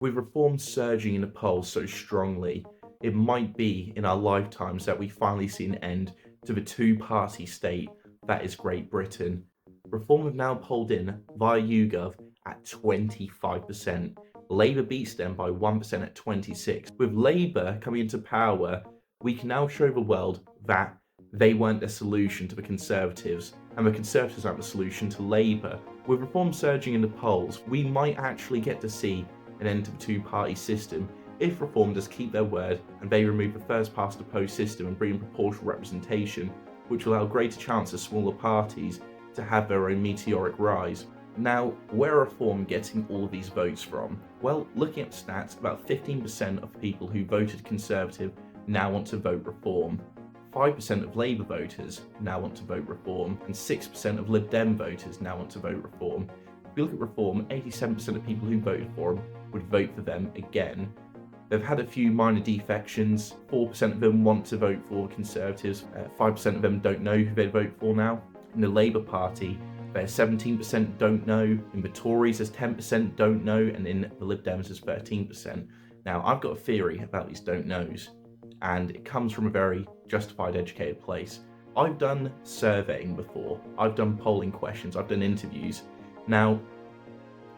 With reform surging in the polls so strongly, it might be in our lifetimes that we finally see an end to the two-party state that is Great Britain. Reform have now polled in via YouGov at 25%. Labour beats them by 1% at 26%. With Labour coming into power, we can now show the world that they weren't the solution to the Conservatives, and the Conservatives aren't the solution to Labour. With Reform surging in the polls, we might actually get to see an end to the two-party system if Reform does keep their word and they remove the first-past-the-post system and bring in proportional representation, which will allow greater chance of smaller parties to have their own meteoric rise. Now, where are Reform getting all of these votes from? Well, looking at stats, about 15% of people who voted Conservative now want to vote Reform. 5% of Labour voters now want to vote Reform, and 6% of Lib Dem voters now want to vote Reform. If we look at Reform, 87% of people who voted for them would vote for them again. They've had a few minor defections. 4% of them want to vote for Conservatives. 5% of them don't know who they'd vote for now. In the Labour Party, there's 17% don't know. In the Tories, there's 10% don't know. And in the Lib Dems, there's 13%. Now, I've got a theory about these don't knows, and it comes from a very justified, educated place. I've done surveying before. I've done polling questions. I've done interviews. Now,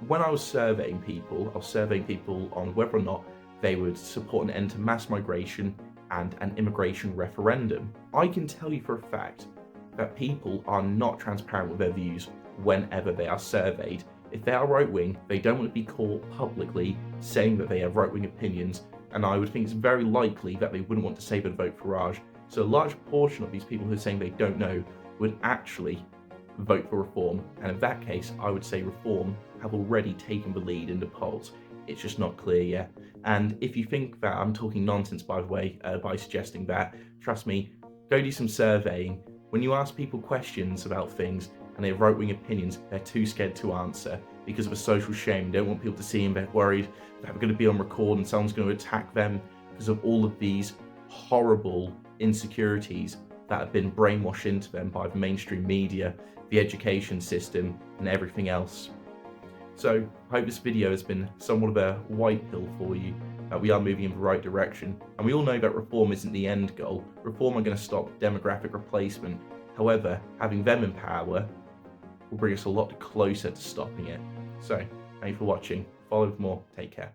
when I was surveying people on whether or not they would support an end to mass migration and an immigration referendum. I can tell you for a fact that people are not transparent with their views whenever they are surveyed. If they are right-wing, they don't want to be caught publicly saying that they have right-wing opinions, and I would think it's very likely that they wouldn't want to say they'd vote for Raj. So a large portion of these people who are saying they don't know would actually vote for Reform, and in that case, I would say Reform have already taken the lead in the polls. It's just not clear yet. And if you think that I'm talking nonsense, by the way, by suggesting that, trust me, go do some surveying. When you ask people questions about things and they have right-wing opinions, they're too scared to answer because of a social shame. They don't want people to see them. They're worried that they're going to be on record and someone's going to attack them because of all of these horrible insecurities that have been brainwashed into them by the mainstream media, the education system, and everything else. So I hope this video has been somewhat of a white pill for you, that we are moving in the right direction. And we all know that Reform isn't the end goal. Reform are going to stop demographic replacement. However, having them in power will bring us a lot closer to stopping it. So, thank you for watching. Follow for more. Take care.